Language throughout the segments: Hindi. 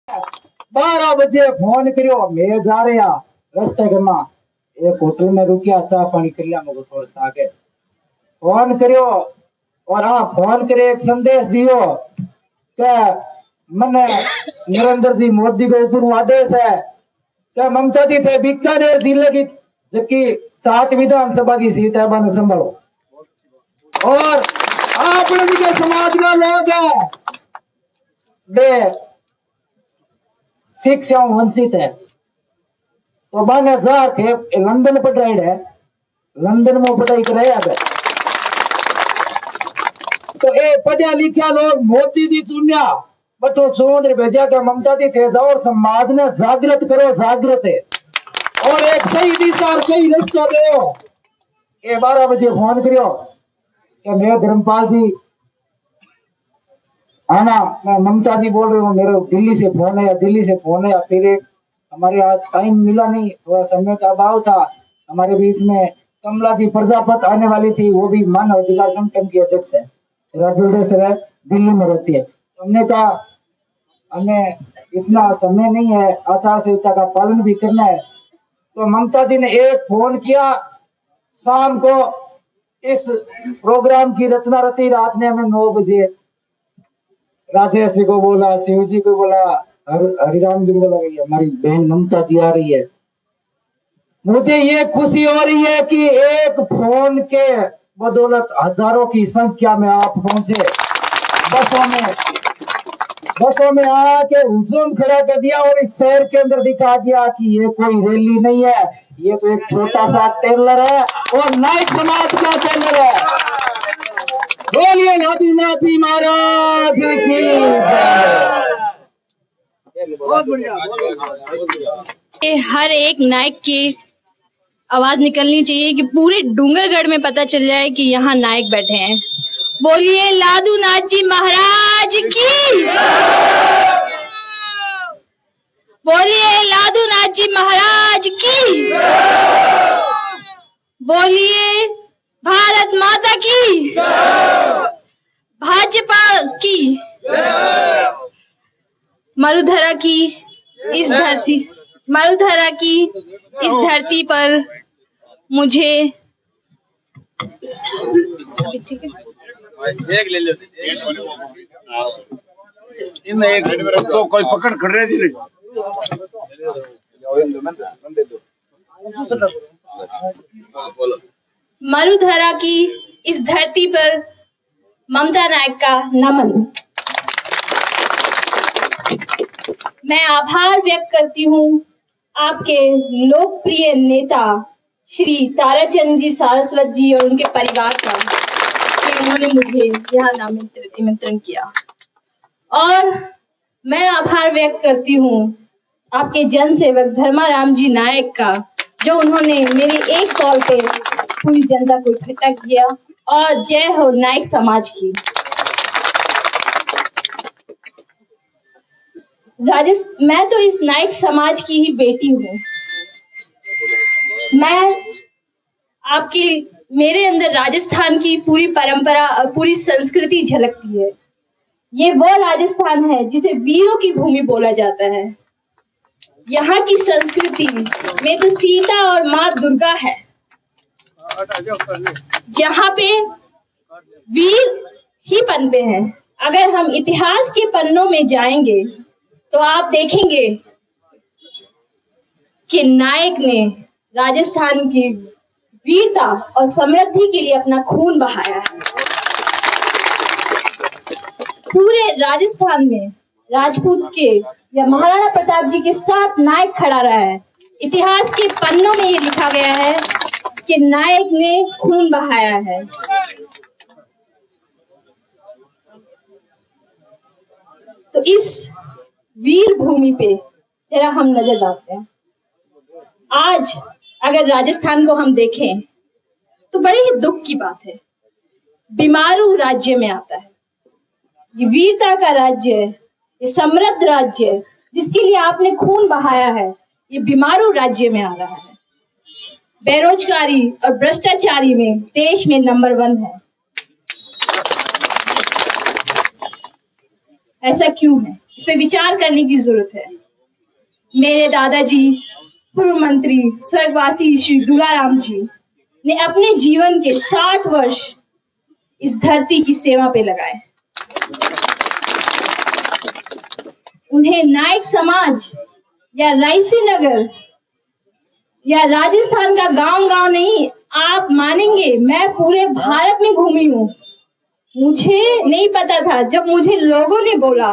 12 बजे फोन करियो मैं जा रहा रस्ते के मां एक होटल में रुकिया चाह पानी कर लिया मुझे थोड़ा सा आगे फोन करियो और हाँ फोन करे एक संदेश दियो के मने नरेंद्र जी मोदी के ऊपर आदेश है क्या ममता जी थे बीकानेर जिले की जबकि 7 विधानसभा की सीट है बन संभालो और आप लोग के समाज में लोग हैं बे शिक्षा वंचित है तो 12,000 थे लंदन पर पढ़ाई है लंदन में पढ़ाई करे अब तो ए पढ़ा लिखा लोग मोदी जी चुनिया बटो सोच भेजा का ममता जी थे जाओ समाज ने जागृत करो जागृत है और एक सही दिशा और सही रास्ता दो ये 12 बजे फोन करियो कि मैं धर्मपाल जी आना मैं ममता जी बोल रही हूँ मेरे दिल्ली से फोन है फिर एक हमारे आज टाइम मिला नहीं थोड़ा समय का अभाव था हमारे बीच में कमला जी प्रजापत आने वाली थी वो भी मानव अधिकार संगठन की अध्यक्ष है राजूर से दिल्ली में रहती है हमने कहा हमें इतना समय नहीं है आचार संहिता का पालन भी करना है तो ममता जी ने एक फोन किया शाम को इस प्रोग्राम की रचना रची रात ने हमें 9 बजे राजेश जी को बोला शिव जी को बोला हरिराम जी को बोला हमारी बहन ममता जी आ रही है मुझे ये खुशी हो रही है कि एक फोन के बदौलत हजारों की संख्या में आप पहुंचे बसों में आके हुजूम खड़ा कर दिया और इस शहर के अंदर दिखा दिया कि ये कोई रैली नहीं है ये तो एक छोटा सा टेलर है और नाइट समाज का टेलर है बोलिए नाथी महाराज की बहुत बढ़िया। हर एक नायक की आवाज निकलनी चाहिए कि पूरे डूंगरगढ़ में पता चल जाए कि यहाँ नायक बैठे हैं। बोलिए लादू नाथ जी महाराज की, बोलिए लादू नाथ जी महाराज की, बोलिए भारत माता की, भाजपा की, मरुधरा की इस धरती पर मुझे कोई पकड़ कर रहे थे मरुधरा की इस धरती पर ममता नायक का नमन। मैं आभार व्यक्त करती हूँ आपके लोकप्रिय नेता श्री ताराचंद जी सारस्वत जी और उनके परिवार का कि उन्होंने मुझे यहाँ निमंत्रण किया और मैं आभार व्यक्त करती हूँ आपके जन सेवक धर्माराम जी नायक का जो उन्होंने मेरे एक कॉल पे पूरी जनता को इकट्ठा किया और जय हो नायक समाज की। मैं तो इस नायक समाज की ही बेटी हूँ। मेरे अंदर राजस्थान की पूरी परंपरा और पूरी संस्कृति झलकती है। ये वो राजस्थान है जिसे वीरों की भूमि बोला जाता है। यहाँ की संस्कृति में तो सीता और माँ दुर्गा है। यहाँ पे वीर ही बनते हैं। अगर हम इतिहास के पन्नों में जाएंगे तो आप देखेंगे कि नायक ने राजस्थान की वीरता और समृद्धि के लिए अपना खून बहाया है। पूरे राजस्थान में राजपूत के या महाराणा प्रताप जी के साथ नायक खड़ा रहा है। इतिहास के पन्नों में ये लिखा गया है कि नायक ने खून बहाया है। तो इस वीर भूमि पे जरा हम नजर डालते हैं। आज अगर राजस्थान को हम देखें तो बड़े ही दुख की बात है, बीमारू राज्य में आता है। ये वीरता का राज्य है, ये समृद्ध राज्य है जिसके लिए आपने खून बहाया है, ये बीमारू राज्य में आ रहा है। बेरोजगारी और भ्रष्टाचारी में देश में नंबर 1 है। ऐसा क्यों है? इस पे विचार करने की जरूरत है। मेरे दादाजी पूर्व मंत्री स्वर्गवासी श्री दुलाराम जी ने अपने जीवन के 60 वर्ष इस धरती की सेवा पे लगाए। उन्हें नायक समाज या रायसी नगर या राजस्थान का गांव नहीं, आप मानेंगे मैं पूरे भारत में घूमी हूँ। मुझे नहीं पता था, जब मुझे लोगों ने बोला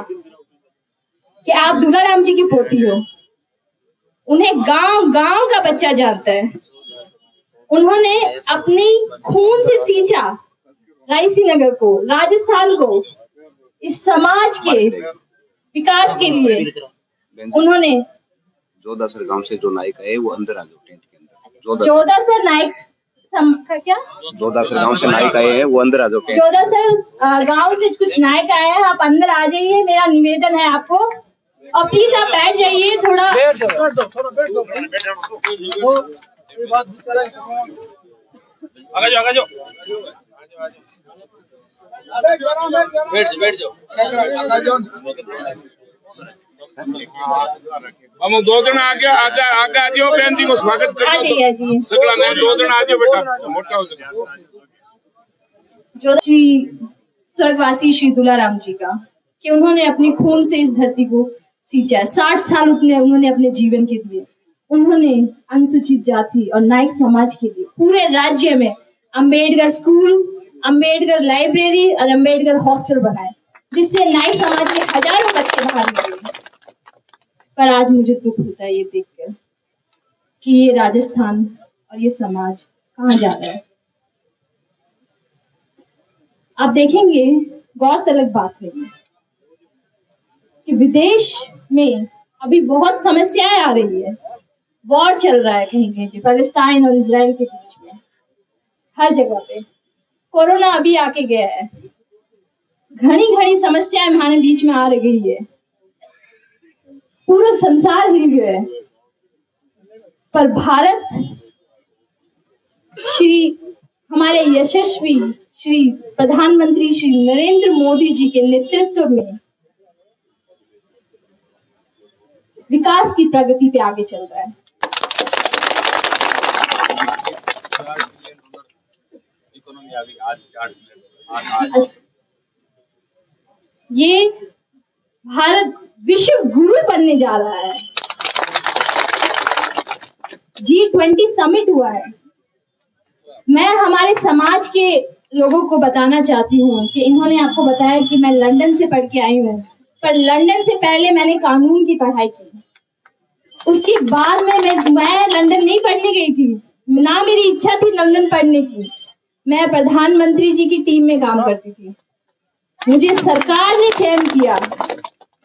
कि आप दुलाराम जी की पोती हो, उन्हें गांव का बच्चा जानता है। उन्होंने अपनी खून से सींचा रायसी नगर को, राजस्थान को, इस समाज के विकास के लिए। उन्होंने जोधासर गांव से जो नायक है वो अंदर आ जाओ टेंट के अंदर। जोधासर नायक का क्या? जोधासर गांव से नायक आए हैं, वो अंदर आ जाओ। जोधासर गांव से कुछ नायक आए हैं, आप अंदर आ जाइए, मेरा निवेदन है आपको। और प्लीज आप बैठ जाइए, थोड़ा आगे जाओ बैठ जाओ। हम दो जन आगे आ जाओ, बहन जी को स्वागत करिए। सकला ने दो जन आ जाओ बेटा, मोटा हो सके। जो श्री स्वर्गवासी श्री दुलाराम जी का, कि उन्होंने अपनी खून से इस धरती को सींचा। 60 साल उन्होंने अपने जीवन के दिए। उन्होंने अनुसूचित जाति और नायक समाज के लिए पूरे राज्य में अंबेडकर स्कूल, अंबेडकर लाइब्रेरी और अंबेडकर हॉस्टल बनाए, जिससे नायक समाज के हजारों बच्चे बाहर निकले। पर आज मुझे दुख होता है ये देखकर कि ये राजस्थान और ये समाज कहाँ जा रहा है। आप देखेंगे, गौरतलब बात है कि विदेश में अभी बहुत समस्याएं आ रही है। वॉर चल रहा है कहीं कहीं पे, पाकिस्तान और इजराइल के बीच में, हर जगह पे। कोरोना अभी आके गया है, घनी समस्याएं हमारे बीच में आ रही है, पूरा संसार हिल गया है। पर भारत हमारे यशस्वी श्री प्रधानमंत्री श्री नरेंद्र मोदी जी के नेतृत्व में विकास की प्रगति पे आगे चल रहा है। ये भारत विश्व गुरु बनने जा रहा है। G20 समिट हुआ है। मैं हमारे समाज के लोगों को बताना चाहती हूँ कि इन्होंने आपको बताया कि मैं लंदन से पढ़ के आई हूँ, पर लंदन से पहले मैंने कानून की पढ़ाई की। उसके बाद में मैं लंदन नहीं पढ़ने गई थी, ना मेरी इच्छा थी लंदन पढ़ने की। मैं प्रधानमंत्री जी की टीम में काम करती थी। मुझे सरकार ने चयन किया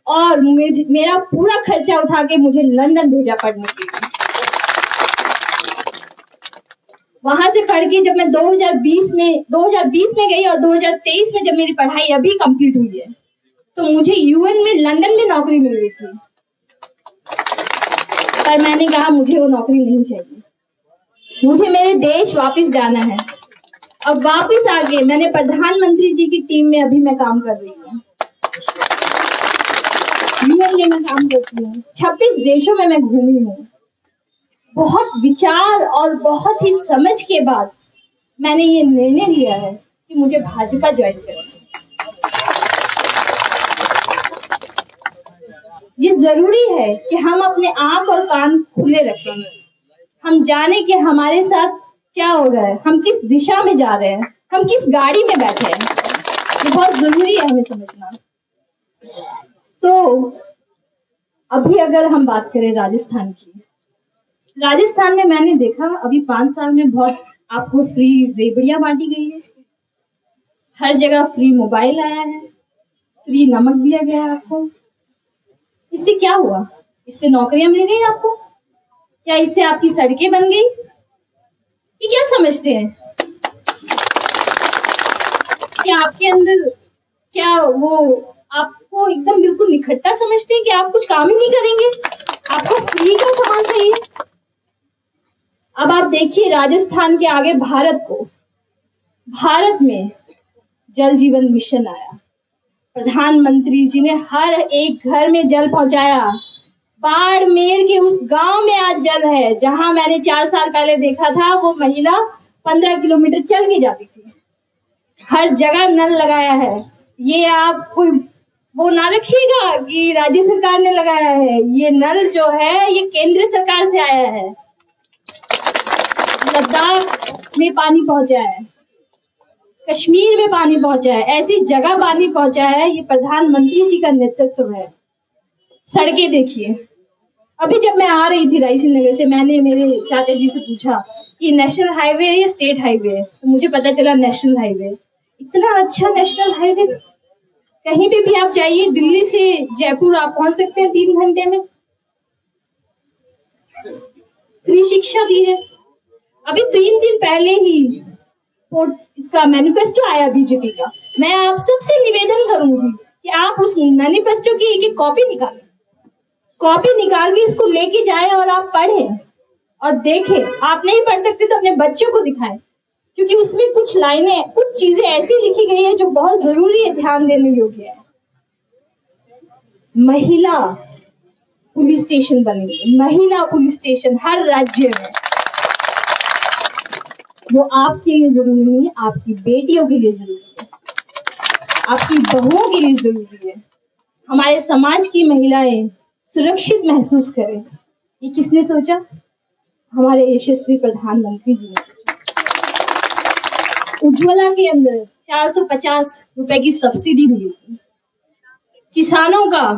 और मेरा पूरा खर्चा उठा के मुझे लंदन भेजा पढ़ने के लिए। वहां से पढ़ के जब मैं 2020 में गई और 2023 में जब मेरी पढ़ाई अभी कंप्लीट हुई है, तो मुझे यूएन में लंदन में नौकरी मिल गई थी। पर मैंने कहा मुझे वो नौकरी नहीं चाहिए, मुझे मेरे देश वापस जाना है। अब वापस आ गए, मैंने प्रधानमंत्री जी की टीम में अभी मैं काम कर रही हूँ, यूएन में काम करती हूँ, 26 देशों में मैं घूमी हूँ। बहुत विचार और बहुत ही समझ के बाद मैंने ये निर्णय लिया है कि मुझे भाजपा ज्वाइन करना है। ये जरूरी है कि हम अपने आंख और कान खुले रखें, हम जाने कि हमारे साथ क्या हो रहा है, हम किस दिशा में जा रहे हैं, हम किस गाड़ी में बैठे हैं। ये बहुत जरूरी है हमें समझना। तो अभी अगर हम बात करें राजस्थान की, राजस्थान में मैंने देखा अभी 5 साल में बहुत आपको फ्री रेबड़ियां बांटी गई है, हर जगह फ्री मोबाइल आया है, फ्री नमक दिया गया है आपको। इससे क्या हुआ? इससे नौकरियां मिल गई आपको? क्या इससे आपकी सड़कें बन गई? ये क्या समझते हैं? क्या आपके अंदर क्या वो आपको एकदम बिल्कुल निखट्टा समझते हैं कि आप कुछ काम ही नहीं करेंगे, आपको फ्री का सामान चाहिए? अब आप देखिए राजस्थान के आगे भारत में जल जीवन मिशन आया, प्रधानमंत्री जी ने हर एक घर में जल पहुंचाया। बाड़मेर के उस गांव में आज जल है जहां मैंने 4 साल पहले देखा था, वो महिला 15 किलोमीटर चल के जाती थी। हर जगह नल लगाया है। ये आप कोई वो ना रखिएगा कि राज्य सरकार ने लगाया है, ये नल जो है ये केंद्र सरकार से आया है। लद्दाख में पानी पहुंचा है, कश्मीर में पानी पहुंचा है, ऐसी जगह पानी पहुंचा है। ये प्रधानमंत्री जी का नेतृत्व है। सड़कें देखिए, अभी जब मैं आ रही थी रायसेन नगर से, मैंने मेरे चाचा जी से पूछा कि नेशनल हाईवे है या स्टेट हाईवे है, तो मुझे पता चला नेशनल हाईवे। इतना अच्छा नेशनल हाईवे, कहीं पे भी आप चाहिए, दिल्ली से जयपुर आप पहुंच सकते हैं 3 घंटे में। फ्री शिक्षा दी है। अभी 3 दिन पहले ही इसका मैनिफेस्टो आया बीजेपी का। मैं आप सबसे निवेदन करूंगी कि आप उस मैनिफेस्टो की एक कॉपी निकालें, कॉपी निकाल के इसको लेके जाए और आप पढ़ें और देखें। आप नहीं पढ़ सकते तो अपने बच्चों को दिखाएं, क्योंकि उसमें कुछ लाइनें, कुछ चीजें ऐसी लिखी गई है जो बहुत जरूरी है, ध्यान देने योग्य है। महिला पुलिस स्टेशन बनेंगे, महिला पुलिस स्टेशन हर राज्य में। वो आपके लिए जरूरी नहीं है, आपकी बेटियों के लिए जरूरी है, आपकी बहुओं के लिए जरूरी है। हमारे समाज की महिलाएं सुरक्षित महसूस करें, ये किसने सोचा? हमारे यशस्वी प्रधानमंत्री जी ने। उज्ज्वला के अंदर 450 रुपए की सब्सिडी मिली थी। किसानों का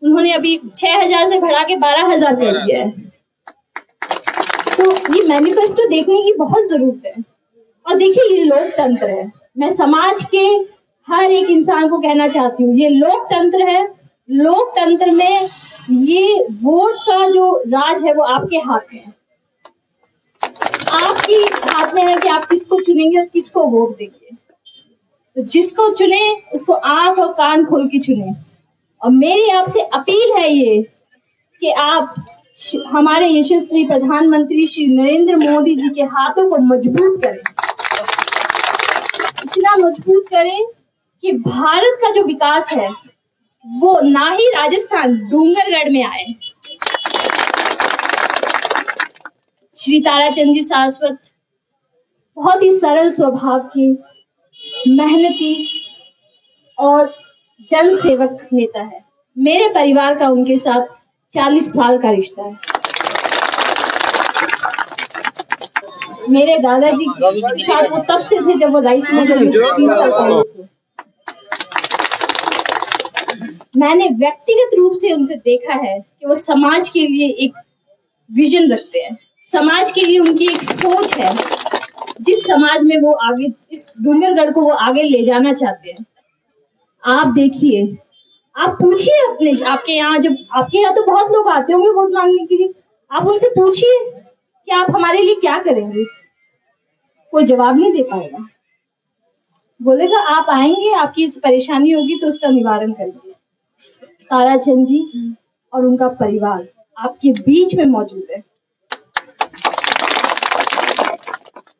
उन्होंने अभी 6000 से बढ़ा के 12000 कर दिया है। तो ये मैनिफेस्टो देखने की बहुत जरूरत है। और देखिए, ये लोकतंत्र है। मैं समाज के हर एक इंसान को कहना चाहती हूँ, ये लोकतंत्र है। लोकतंत्र में ये वोट का जो राज है वो आपके हाथ में है। आपके हाथ में है कि आप किसको चुनेंगे और किसको वोट देंगे। तो जिसको चुने उसको आंख और कान खोल के चुने। और मेरी आपसे अपील है ये कि आप हमारे यशस्वी प्रधानमंत्री श्री नरेंद्र मोदी जी के हाथों को मजबूत करें, इतना मजबूत करें कि भारत का जो विकास है वो ना ही राजस्थान डूंगरगढ़ में आए। श्री ताराचंद जी शाश्वत बहुत ही सरल स्वभाव के, मेहनती और जन सेवक नेता है। मेरे परिवार का उनके साथ 40 साल का रिश्ता है। मेरे दादाजी के साथ वो तब से थे जब वो रायसेन नगर में 30 साल पहले थे। मैंने व्यक्तिगत रूप से उनसे देखा है कि वो समाज के लिए एक विजन रखते हैं, समाज के लिए उनकी एक सोच है, जिस समाज में वो आगे इस डूंगरगढ़ को वो आगे ले जाना चाहते हैं। आप देखिए, आप पूछिए अपने, आपके यहाँ तो बहुत लोग आते होंगे वोट मांगने के लिए, आप उनसे पूछिए कि आप हमारे लिए क्या करेंगे। कोई जवाब नहीं दे पाएगा, बोलेगा आप आएंगे, आपकी परेशानी होगी तो उसका निवारण करेंगे। ताराचंद जी और उनका परिवार आपके बीच में मौजूद है।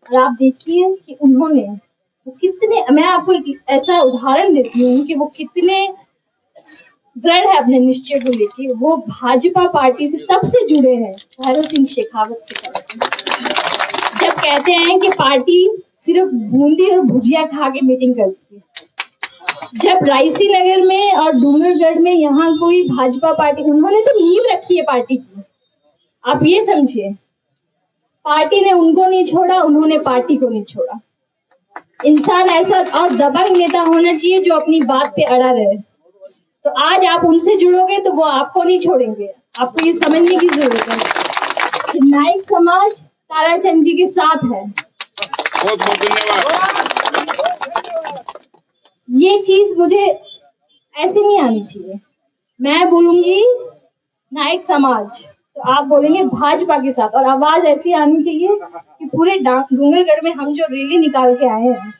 और आप देखिए कि उन्होंने वो कितने, मैं आपको एक ऐसा उदाहरण देती हूँ कि वो कितने दृढ़ है अपने निश्चय को लेके। वो भाजपा पार्टी से तब से जुड़े हैं भैरव सिंह शेखावत की तरफ से। जब कहते हैं कि पार्टी सिर्फ बूंदी और भुजिया खा के मीटिंग करती है, जब रायसेन नगर में और डूंगरगढ़ में यहाँ कोई भाजपा पार्टी, उन्होंने तो नींव रखी है पार्टी की। आप ये समझिए, पार्टी ने उनको नहीं छोड़ा, उन्होंने पार्टी को नहीं छोड़ा। इंसान ऐसा और दबंग नेता होना चाहिए जो अपनी बात पे अड़ा रहे। तो आज आप उनसे जुड़ोगे तो वो आपको नहीं छोड़ेंगे। आपको ये समझने की जरूरत है कि नाइक समाज ताराचंद जी के साथ है। बहुत बहुत धन्यवाद। ये चीज मुझे ऐसे नहीं आनी चाहिए। मैं बोलूंगी नाइक समाज तो आप बोलेंगे भाजपा के साथ, और आवाज ऐसी आनी चाहिए कि पूरे डूंगरगढ़ में हम जो रैली निकाल के आए हैं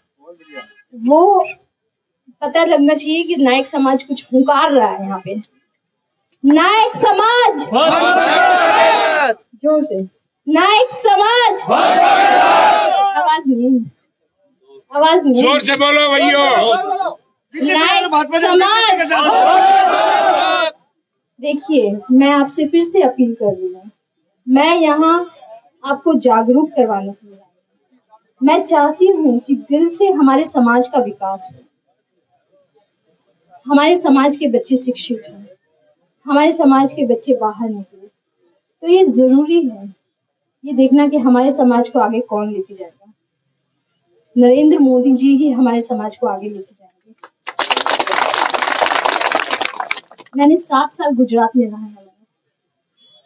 वो पता लगना चाहिए कि नाइक समाज कुछ पुकार रहा है यहाँ पे। नाइक समाज जोर से, नाइक समाज। आवाज नहीं, आवाज नहीं, जोर से बोलो भैया। नायक समाज। देखिए, मैं आपसे फिर से अपील कर रही हूँ, मैं यहाँ आपको जागरूक करवाने के लिए आई हूँ। मैं चाहती हूँ कि दिल से हमारे समाज का विकास हो, हमारे समाज के बच्चे शिक्षित हों, हमारे समाज के बच्चे बाहर निकले। तो ये जरूरी है ये देखना कि हमारे समाज को आगे कौन लेके जाएगा। नरेंद्र मोदी जी ही हमारे समाज को आगे लेके जाएंगे। मैंने 7 साल गुजरात में रहा है।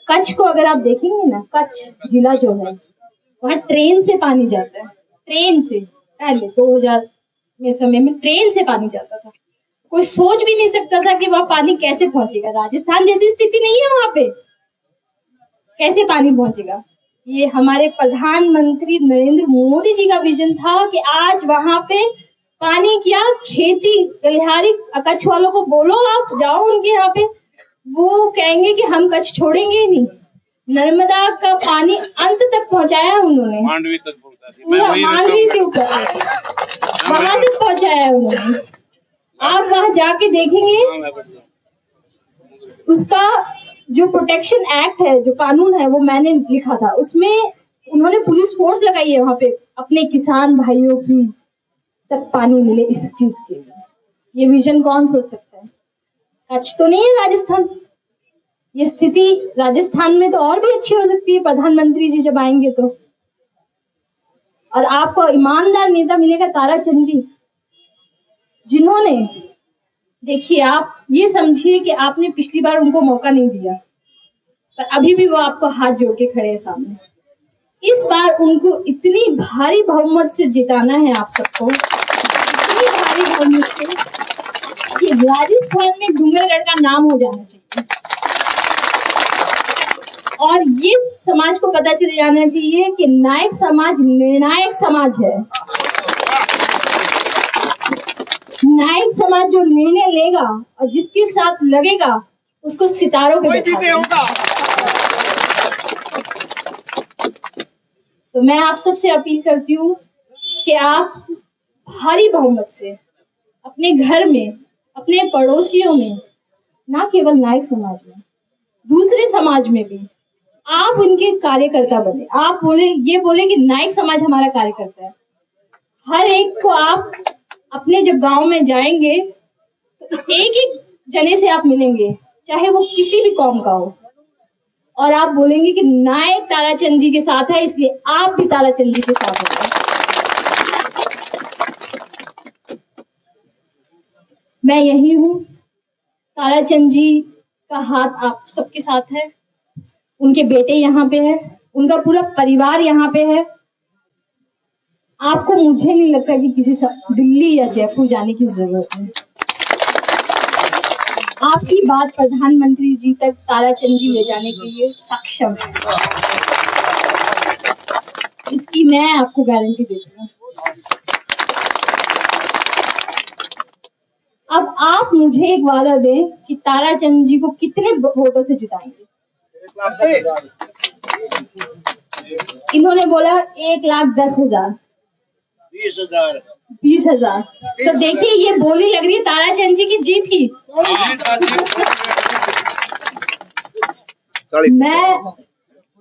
कच्छ को अगर आप देखेंगे ना, कच्छ जिला जो है, वहाँ ट्रेन से पानी जाता है। ट्रेन से, पहले 2000 में समय में ट्रेन से पानी जाता था। कोई सोच भी नहीं सकता था कि वहाँ पानी कैसे पहुंचेगा। राजस्थान जैसी स्थिति नहीं है वहाँ पे, कैसे पानी पहुंचेगा। ये हमारे प्रधानमंत्री नरेंद्र मोदी जी का विजन था कि आज वहां पे पानी क्या, खेती गलिहारी। कच्छ वालों को बोलो, आप जाओ उनके यहाँ पे, वो कहेंगे कि हम कच्छ छोड़ेंगे ही नहीं। नर्मदा का पानी अंत तक पहुंचाया उन्होंने, मांडवी तक पहुंचा पूरा मांडवी के ऊपर वहां तक पहुंचाया उन्होंने। आप वहां जाके देखेंगे, उसका जो प्रोटेक्शन एक्ट है, जो कानून है, वो मैंने लिखा था। उसमें उन्होंने पुलिस फोर्स लगाई है वहां पे, अपने किसान भाइयों की तक पानी मिले इस चीज के लिए। ये विजन कौन सोच सकता है। कच्छ तो नहीं है राजस्थान। ये स्थिति राजस्थान में तो और भी अच्छी हो सकती है प्रधानमंत्री जी जब आएंगे तो। और आपको ईमानदार नेता मिलेगा ताराचंद जी, जिन्होंने, देखिए आप ये समझिए कि आपने पिछली बार उनको मौका नहीं दिया, पर अभी भी वो आपको हाथ जोड़ के खड़े हैं सामने। इस बार उनको इतनी भारी बहुमत से जिताना है आप सबको, इतनी भारी बहुमत से कि राजस्थान में डूंगरगढ़ का नाम हो जाना चाहिए। और ये समाज को पता चल जाना चाहिए कि नायक समाज निर्णायक समाज है। नायक समाज जो निर्णय लेगा और जिसके साथ लगेगा, उसको सितारों पे बैठा। तो मैं आप सबसे अपील करती हूँ कि आप भारी बहुमत से अपने घर में, अपने पड़ोसियों में, ना केवल नायक समाज में, दूसरे समाज में भी आप उनके कार्यकर्ता बने। आप ये बोले कि नायक समाज हमारा कार्यकर्ता है। हर एक को आप अपने जब गांव में जाएंगे तो एक एक जने से आप मिलेंगे, चाहे वो किसी भी कौम का हो, और आप बोलेंगे कि नायक ताराचंद जी के साथ है, इसलिए आप भी ताराचंद जी के साथ हैं। मैं यही हूँ, ताराचंद जी का हाथ आप सबके साथ है। उनके बेटे यहाँ पे है, उनका पूरा परिवार यहाँ पे है। आपको, मुझे नहीं लगता कि किसी दिल्ली या जयपुर जाने की जरूरत है। आपकी बात प्रधानमंत्री जी तक ताराचंद जी ले जाने के लिए सक्षम है, इसकी मैं आपको गारंटी देती हूँ। अब आप मुझे एक वादा दें कि ताराचंद जी को कितने वोटों से जिताएंगे। इन्होंने बोला 1,10,000, 20,000। तो देखिए, ये बोली लग रही है ताराचंद जी की जीत की। मैं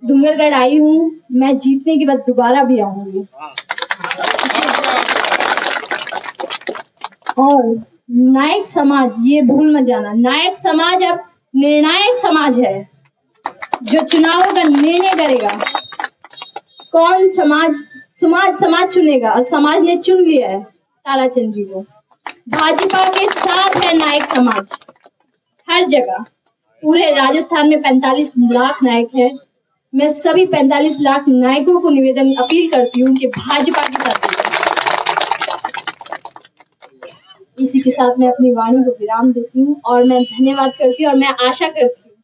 डूंगरगढ़ आई हूँ, मैं जीतने के बाद दोबारा भी आऊंगी। और नायक समाज, ये भूल मत जाना, नायक समाज अब निर्णायक समाज है, जो चुनावों का निर्णय करेगा। कौन समाज चुनेगा, और समाज ने चुन लिया है ताराचंद जी को। भाजपा के साथ है नायक समाज हर जगह। पूरे राजस्थान में 45 लाख नायक है। मैं सभी 45 लाख नायकों को निवेदन अपील करती हूँ कि भाजपा के साथ। इसी के साथ मैं अपनी वाणी को विराम देती हूँ और मैं धन्यवाद करती हूँ, और मैं आशा करती हूँ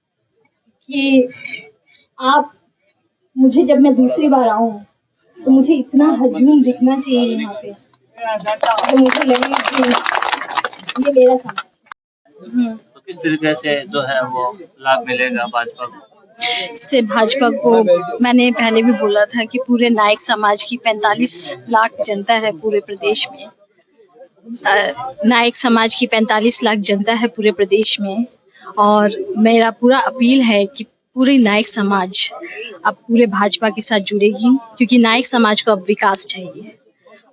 कि आप मुझे, जब मैं दूसरी बार आऊं तो मुझे इतना हजूम दिखना चाहिए यहाँ पे, तो मुझे लगे कि ये मेरा समाज। तो किस तरीके से जो है वो लाभ मिलेगा भाजपा को? से भाजपा को, मैंने पहले भी बोला था कि पूरे नायक समाज की 45 लाख जनता है पूरे प्रदेश में, नायक समाज की 45 लाख जनता है पूरे प्रदेश में, और मेरा पूरा अपील है कि पूरी नायक समाज अब पूरे भाजपा के साथ जुड़ेगी, क्योंकि नायक समाज को अब विकास चाहिए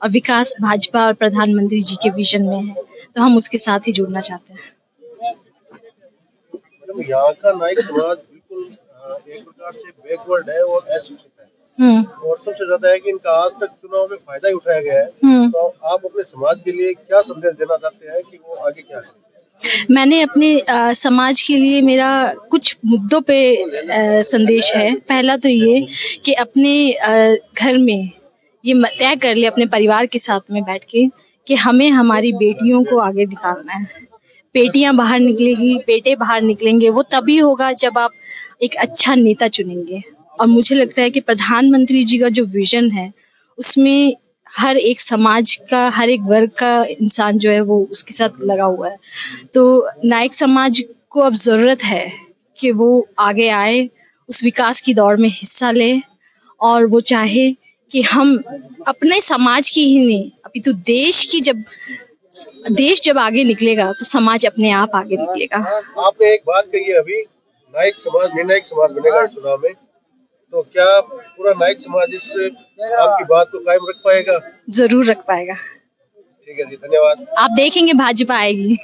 और विकास भाजपा और प्रधानमंत्री जी के विजन में है, तो हम उसके साथ ही जुड़ना चाहते हैं। यहाँ का नायक समाज बिल्कुल एक प्रकार से बैकवर्ड है और अशिक्षित है, और सबसे ज्यादा है कि इनका आज तक चुनाव में फायदा ही उठाया गया है। तो आप अपने समाज के लिए क्या संदेश देना चाहते हैं कि वो आगे क्या करें? मैंने अपने समाज के लिए मेरा कुछ मुद्दों पे संदेश है। पहला तो ये कि अपने घर में ये तय कर ले अपने परिवार के साथ में बैठ के कि हमें हमारी बेटियों को आगे निकालना है। बेटियां बाहर निकलेगी, बेटे बाहर निकलेंगे, वो तभी होगा जब आप एक अच्छा नेता चुनेंगे। और मुझे लगता है कि प्रधानमंत्री जी का जो विजन है उसमें हर एक समाज का, हर एक वर्ग का इंसान जो है वो उसके साथ लगा हुआ है। तो नायक समाज को अब जरूरत है कि वो आगे आए, उस विकास की दौड़ में हिस्सा ले, और वो चाहे कि हम अपने समाज की ही नहीं अपितु देश जब आगे निकलेगा तो समाज अपने आप आगे निकलेगा। आपने एक बात कही है अभी, नायक समाज निर्णायक समाज बनेगा इस चुनाव में, तो क्या पूरा नायक समाज इस आपकी बात को कायम रख पाएगा? जरूर रख पाएगा। ठीक है जी, धन्यवाद। आप देखेंगे भाजपा आएगी।